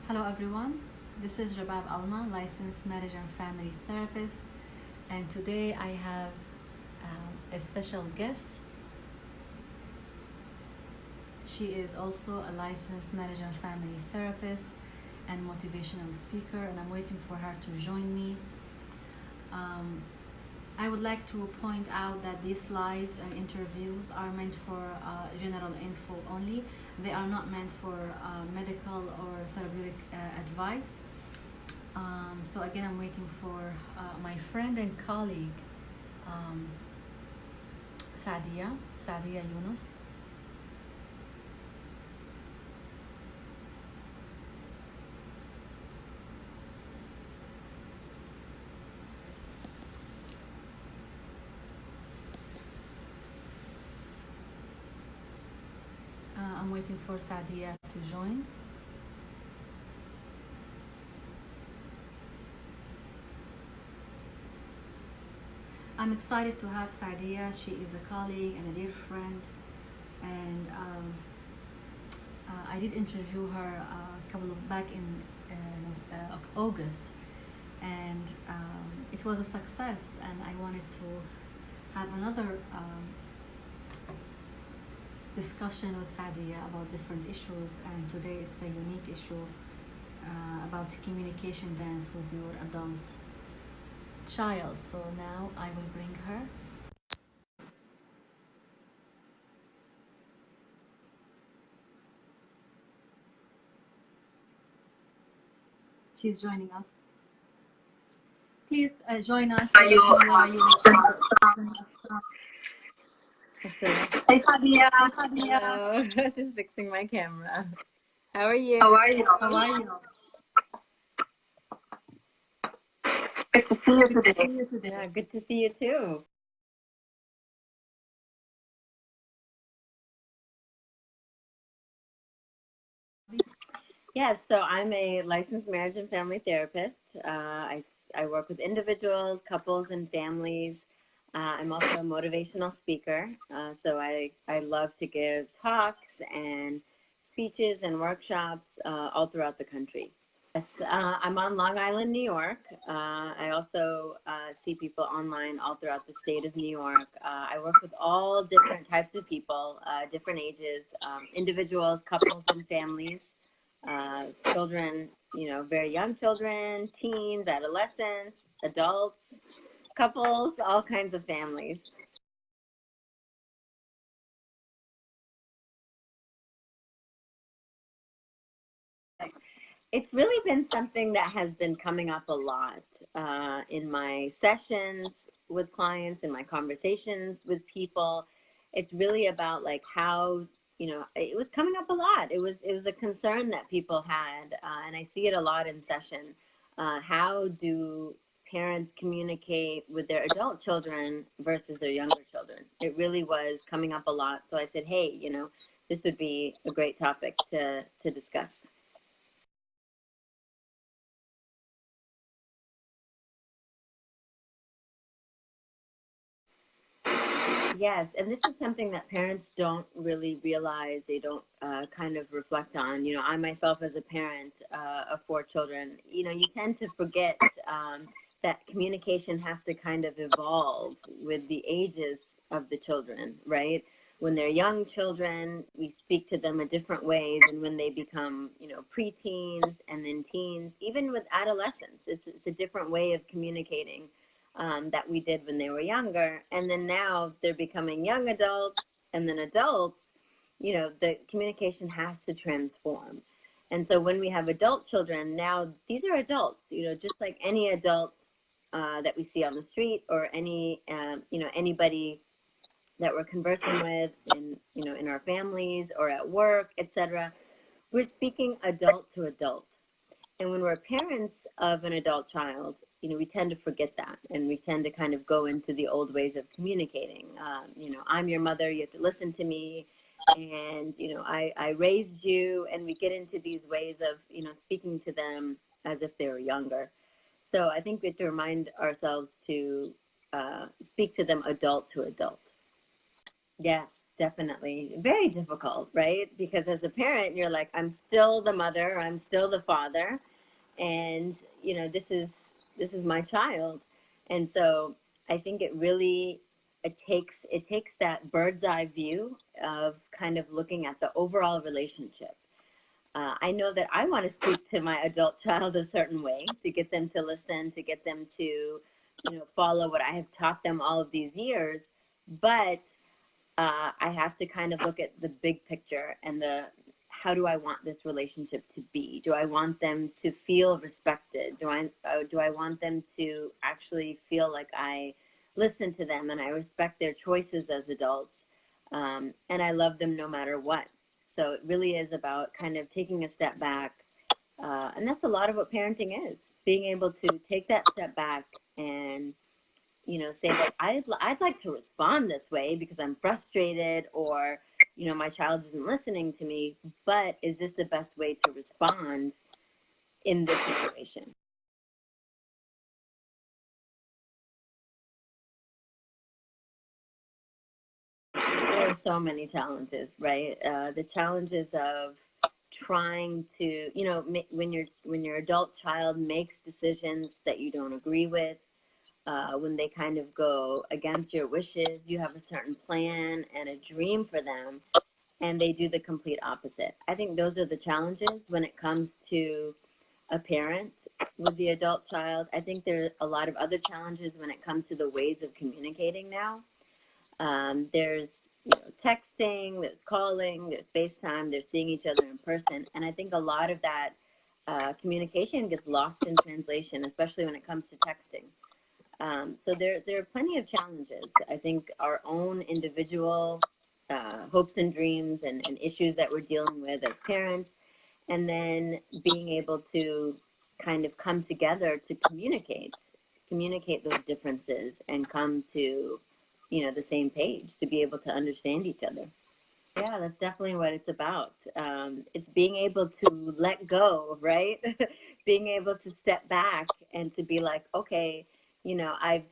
Hello everyone, this is Rabab Alma, licensed marriage and family therapist, and today I have a special guest. She is also a licensed marriage and family therapist and motivational speaker, and I'm waiting for her to join me. Um, I would like to point out that these lives and interviews are meant for general info only. They are not meant for medical or therapeutic advice. So again, I'm waiting for my friend and colleague, um, Sadia Yunus. I'm waiting for Sadia to join. I'm excited to have Sadia. She is a colleague and a dear friend, and I did interview her a couple of back in August, and it was a success. And I wanted to have another discussion with Sadia about different issues, and today it's a unique issue about communication dance with your adult child. So now I will bring her. She's joining us. Please join us. Are you? Hey, Sadia. Hi, Sadia. Hello, just fixing my camera. How are you? How are you? How are you? Good to see you Good to see today. you today. Yeah, good to see you too. Yes, so I'm a licensed marriage and family therapist. I work with individuals, couples, and families. I'm also a motivational speaker. So I love to give talks and speeches and workshops all throughout the country. Yes, I'm on Long Island, New York. I also see people online all throughout the state of New York. I work with all different types of people, different ages, individuals, couples, and families, children, very young children, teens, adolescents, adults, couples, all kinds of families. It's really been something that has been coming up a lot in my sessions with clients, in my conversations with people. It's really about like how, it was coming up a lot. It was a concern that people had, and I see it a lot in session. How do parents communicate with their adult children versus their younger children? It really was coming up a lot. So I said, hey, this would be a great topic to discuss. Yes, and this is something that parents don't really realize. They don't kind of reflect on. I myself, as a parent of four children, you tend to forget that communication has to kind of evolve with the ages of the children, right? When they're young children, we speak to them a different way than when they become, preteens and then teens. Even with adolescents, it's a different way of communicating that we did when they were younger. And then now they're becoming young adults and then adults, the communication has to transform. And so when we have adult children, now these are adults, just like any adult that we see on the street or anybody that we're conversing with in our families or at work, etc. We're speaking adult to adult. And when we're parents of an adult child, we tend to forget that, and we tend to kind of go into the old ways of communicating. I'm your mother, you have to listen to me, and I raised you, and we get into these ways of speaking to them as if they were younger. So I think we have to remind ourselves to speak to them adult to adult. Yes, definitely very difficult, right? Because as a parent, you're like, I'm still the mother, I'm still the father, and this is my child. And so I think it takes that bird's eye view of kind of looking at the overall relationship. I know that I want to speak to my adult child a certain way to get them to listen, to get them to, follow what I have taught them all of these years. But I have to kind of look at the big picture and how do I want this relationship to be? Do I want them to feel respected? Do I want them to actually feel like I listen to them and I respect their choices as adults, and I love them no matter what? So it really is about kind of taking a step back, and that's a lot of what parenting is: being able to take that step back and say that I'd like to respond this way because I'm frustrated, or my child isn't listening to me, but is this the best way to respond in this situation? There are so many challenges, right? The challenges of trying to, when your adult child makes decisions that you don't agree with, when they kind of go against your wishes, you have a certain plan and a dream for them, and they do the complete opposite. I think those are the challenges when it comes to a parent with the adult child. I think there are a lot of other challenges when it comes to the ways of communicating now. There's texting, there's calling, there's FaceTime, there's seeing each other in person, and I think a lot of that communication gets lost in translation, especially when it comes to texting. So there are plenty of challenges. I think our own individual hopes and dreams and issues that we're dealing with as parents, and then being able to kind of come together to communicate those differences and come to the same page, to be able to understand each other. Yeah, that's definitely what it's about. It's being able to let go, right? Being able to step back and to be like, okay, I've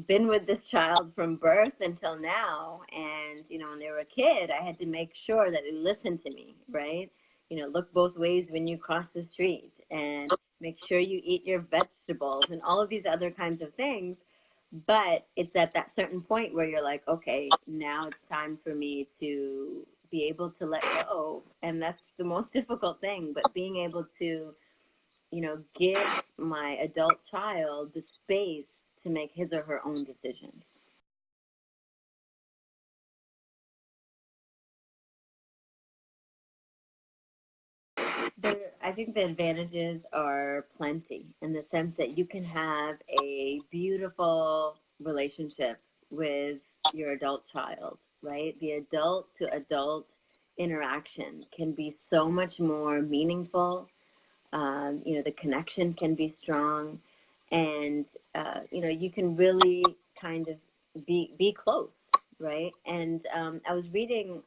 been with this child from birth until now. And, when they were a kid, I had to make sure that they listened to me, right? Look both ways when you cross the street, and make sure you eat your vegetables and all of these other kinds of things. But it's at that certain point where you're like, okay, now it's time for me to be able to let go. And that's the most difficult thing. But being able to, give my adult child the space to make his or her own decisions. I think the advantages are plenty, in the sense that you can have a beautiful relationship with your adult child, right? The adult to adult interaction can be so much more meaningful. The connection can be strong, and you can really kind of be close, right? And I was reading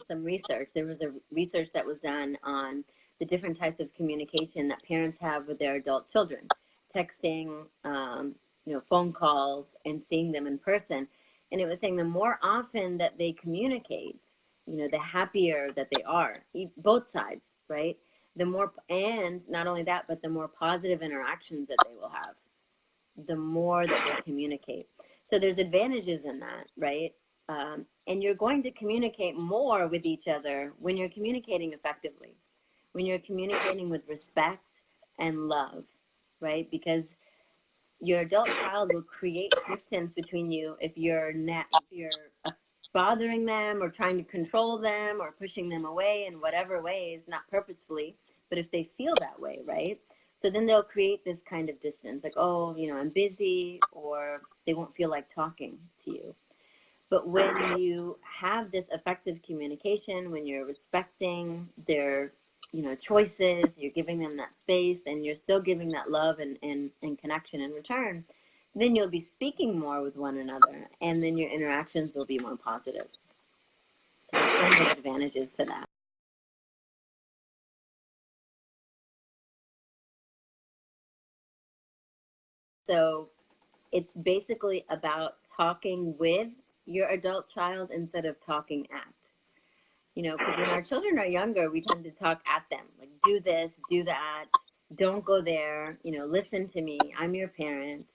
some research. There was a research that was done on the different types of communication that parents have with their adult children: texting, phone calls, and seeing them in person. And it was saying the more often that they communicate, the happier that they are, both sides, right? The more, and not only that, but the more positive interactions that they will have, the more that they communicate. So there's advantages in that, right? And you're going to communicate more with each other when you're communicating effectively, when you're communicating with respect and love, right? Because your adult child will create distance between you if you're bothering them, or trying to control them, or pushing them away in whatever ways, not purposefully, but if they feel that way, right? So then they'll create this kind of distance, like, oh, I'm busy, or they won't feel like talking to you. But when you have this effective communication, when you're respecting their, choices, you're giving them that space, and you're still giving that love and connection in return, then you'll be speaking more with one another, and then your interactions will be more positive. So there's plenty of advantages to that. So it's basically about talking with your adult child instead of talking at. You know, because when our children are younger, we tend to talk at them, like, do this, do that, don't go there, you know, listen to me, I'm your parent.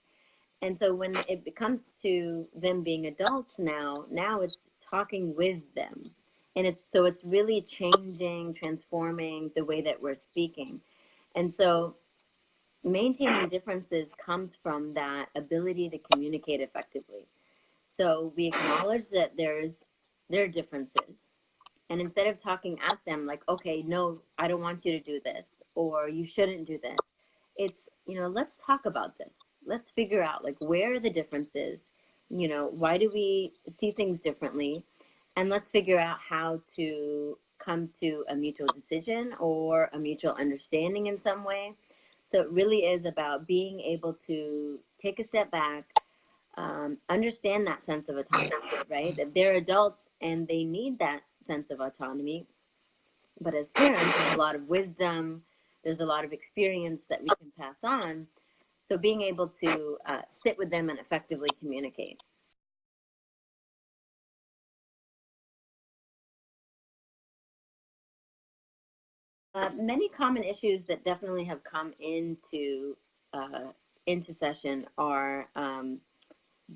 And so when it comes to them being adults now it's talking with them. And it's really changing, transforming the way that we're speaking. And so maintaining differences comes from that ability to communicate effectively. So we acknowledge that there are differences. And instead of talking at them like, okay, no, I don't want you to do this, or you shouldn't do this, it's, you know, let's talk about this. Let's figure out, like, where are the differences? You know, why do we see things differently? And let's figure out how to come to a mutual decision or a mutual understanding in some way. So it really is about being able to take a step back, understand that sense of autonomy, right? That they're adults and they need that sense of autonomy. But as parents, there's a lot of wisdom, there's a lot of experience that we can pass on. So being able to sit with them and effectively communicate. Many common issues that definitely have come into session are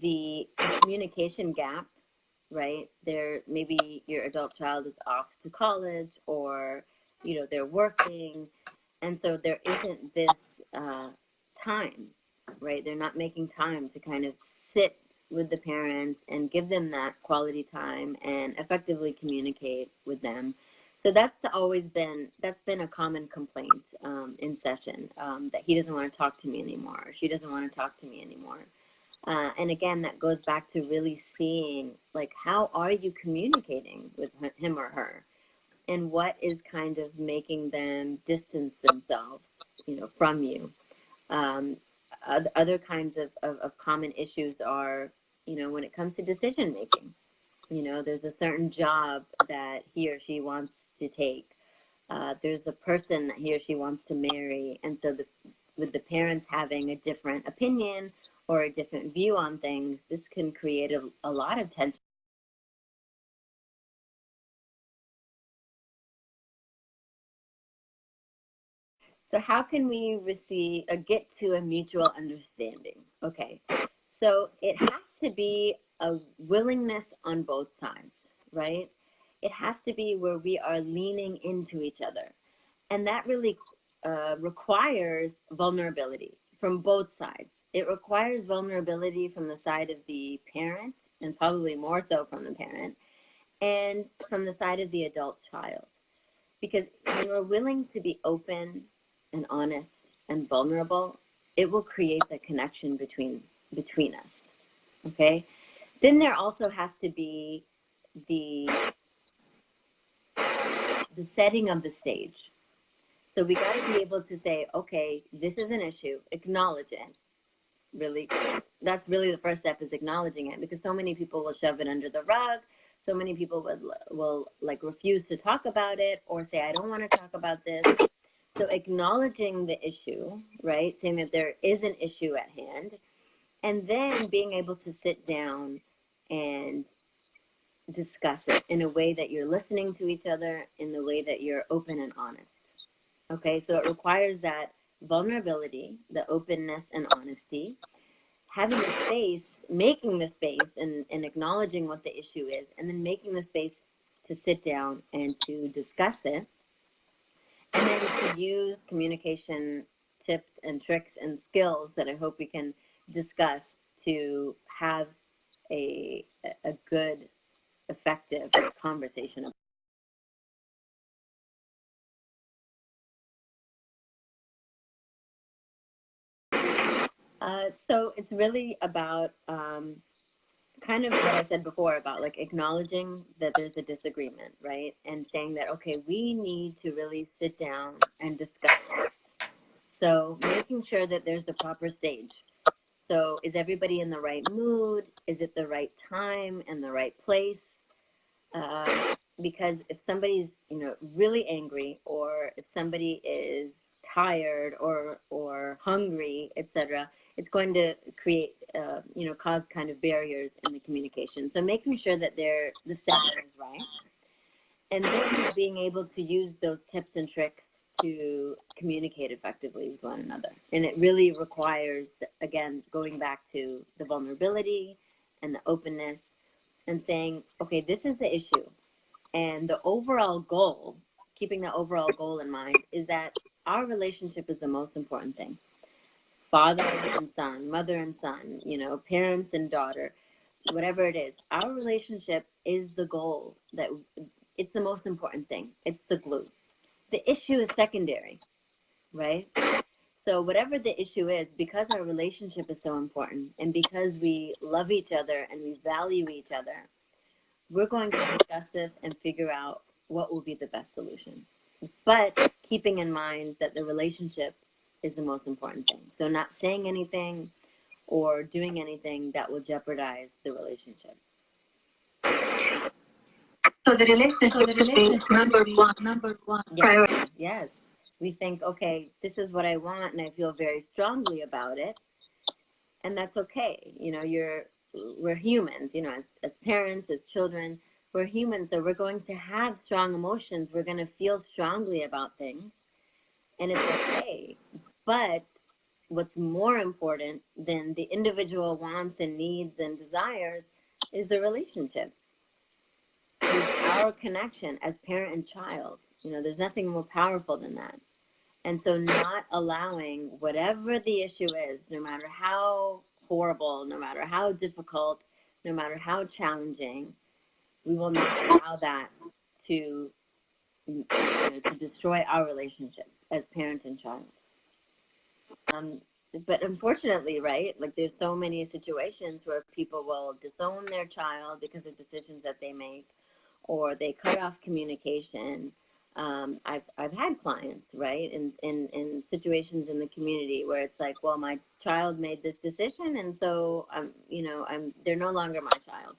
the communication gap, right? There, maybe your adult child is off to college, or, you know, they're working, and so there isn't this time, right? They're not making time to kind of sit with the parents and give them that quality time and effectively communicate with them. So that's been a common complaint in session, that he doesn't want to talk to me anymore, or she doesn't want to talk to me anymore. And again, that goes back to really seeing, like, how are you communicating with him or her, and what is kind of making them distance themselves, you know, from you. Um, other kinds of common issues are, you know, when it comes to decision making, you know, there's a certain job that he or she wants to take. There's a person that he or she wants to marry. And so with the parents having a different opinion or a different view on things, this can create a lot of tension. So how can we get to a mutual understanding? Okay, so it has to be a willingness on both sides, right? It has to be where we are leaning into each other. And that really requires vulnerability from both sides. It requires vulnerability from the side of the parent, and probably more so from the parent, and from the side of the adult child. Because when we're willing to be open and honest and vulnerable, it will create the connection between us. Okay? Then there also has to be the setting of the stage. So we got to be able to say, okay, this is an issue, acknowledge it. Really, that's really the first step, is acknowledging it, because so many people will shove it under the rug. So many people will like refuse to talk about it, or say, I don't want to talk about this. So acknowledging the issue, right? Saying that there is an issue at hand, and then being able to sit down and discuss it in a way that you're listening to each other, in the way that you're open and honest. Okay, so it requires that vulnerability, the openness and honesty, having the space, making the space, and acknowledging what the issue is, and then making the space to sit down and to discuss it, and then to use communication tips and tricks and skills that I hope we can discuss to have a good, effective conversation. So it's really about kind of what I said before about, like, acknowledging that there's a disagreement, right? And saying that, okay, we need to really sit down and discuss this. So making sure that there's the proper stage. So is everybody in the right mood? Is it the right time and the right place? Because if somebody's, you know, really angry, or if somebody is tired or hungry, etc., it's going to create, cause kind of barriers in the communication. So making sure that the setting is right, and then being able to use those tips and tricks to communicate effectively with one another. And it really requires, again, going back to the vulnerability and the openness and saying, okay, this is the issue. And the overall goal, keeping the overall goal in mind, is that our relationship is the most important thing. Father and son, mother and son, parents and daughter, whatever it is, our relationship is the goal. That it's the most important thing. It's the glue. The issue is secondary, right? So whatever the issue is, because our relationship is so important and because we love each other and we value each other, we're going to discuss this and figure out what will be the best solution. But keeping in mind that the relationship is the most important thing. So not saying anything or doing anything that will jeopardize the relationship. So the relationship is number one priority. Yes. We think, okay, this is what I want and I feel very strongly about it. And that's okay. We're humans, as parents, as children, we're humans. So we're going to have strong emotions. We're going to feel strongly about things, and it's okay. But what's more important than the individual wants and needs and desires is the relationship, is our connection as parent and child. There's nothing more powerful than that. And so not allowing whatever the issue is, no matter how horrible, no matter how difficult, no matter how challenging, we will not allow that to destroy our relationship as parent and child. But unfortunately, right, like there's so many situations where people will disown their child because of decisions that they make, or they cut off communication. I've had clients, right, in situations in the community where it's like, well, my child made this decision, and so they're no longer my child,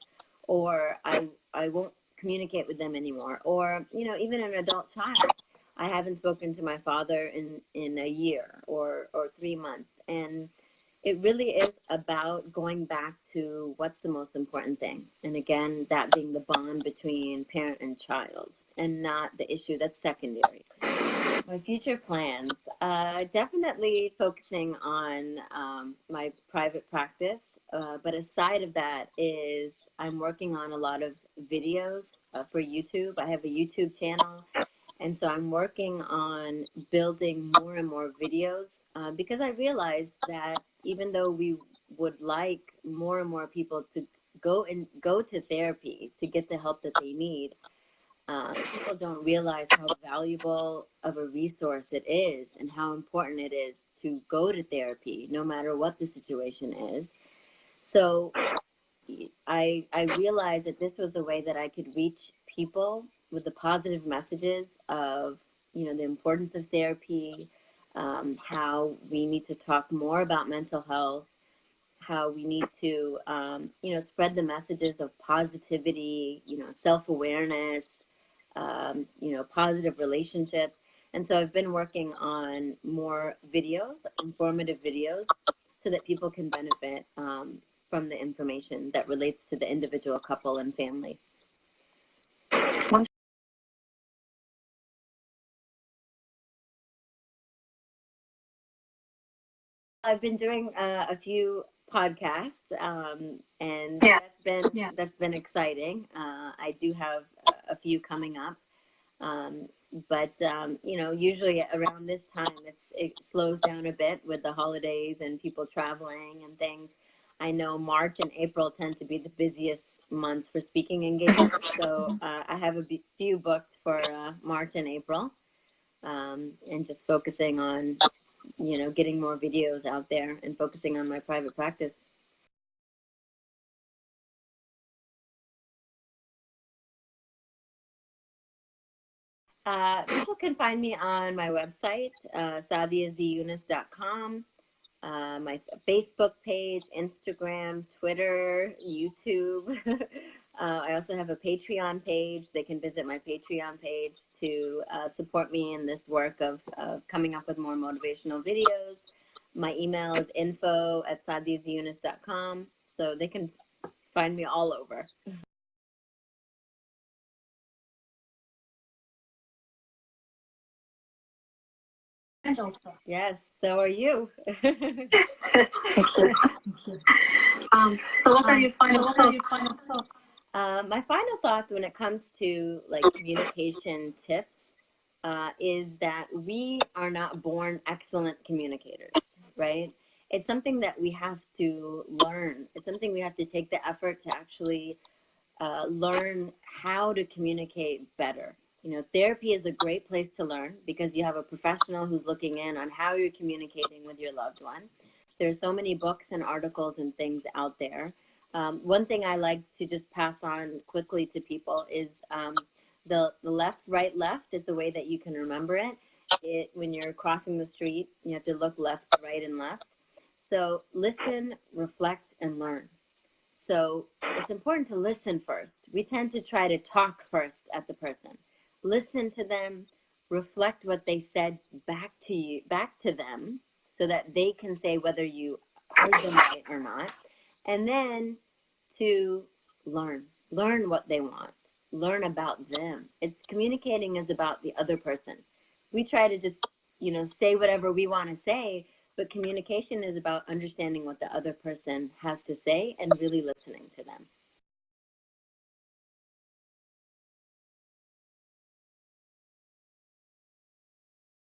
or I won't communicate with them anymore, or even an adult child. I haven't spoken to my father in a year or 3 months, and it really is about going back to what's the most important thing. And again, that being the bond between parent and child and not the issue that's secondary. My future plans, definitely focusing on my private practice. But aside of that is I'm working on a lot of videos for YouTube. I have a YouTube channel. And so I'm working on building more and more videos because I realized that even though we would like more and more people to go to therapy to get the help that they need, people don't realize how valuable of a resource it is and how important it is to go to therapy, no matter what the situation is. So I realized that this was a way that I could reach people with the positive messages of, the importance of therapy, how we need to talk more about mental health, how we need to, spread the messages of positivity, self-awareness, positive relationships. And so I've been working on more videos, informative videos, so that people can benefit from the information that relates to the individual couple and family. I've been doing a few podcasts, and that's been exciting. I do have a few coming up, but usually around this time it slows down a bit with the holidays and people traveling and things. I know March and April tend to be the busiest months for speaking engagements, so I have a few booked for March and April, and just focusing on getting more videos out there and focusing on my private practice. People can find me on my website, sadiazeyunus.com, my Facebook page, Instagram, Twitter, YouTube. I also have a Patreon page. They can visit my Patreon page to support me in this work of coming up with more motivational videos. My email is info@sadizyunus.com, so they can find me all over. And also. Yes, so are you. Thank you. So what are your final thoughts? My final thoughts when it comes to like communication tips is that we are not born excellent communicators, right? It's something that we have to learn. It's something we have to take the effort to actually learn how to communicate better. You know, therapy is a great place to learn because you have a professional who's looking in on how you're communicating with your loved one. There's so many books and articles and things out there. One thing I like to just pass on quickly to people is the left, right, left is the way that you can remember it. When you're crossing the street, you have to look left, right, and left. So listen, reflect, and learn. So it's important to listen first. We tend to try to talk first at the person. Listen to them, reflect what they said back to you, back to them, so that they can say whether you heard them right or not. And then to learn what they want, learn about them. It's communicating is about the other person. We try to just, say whatever we want to say, but communication is about understanding what the other person has to say and really listening to them.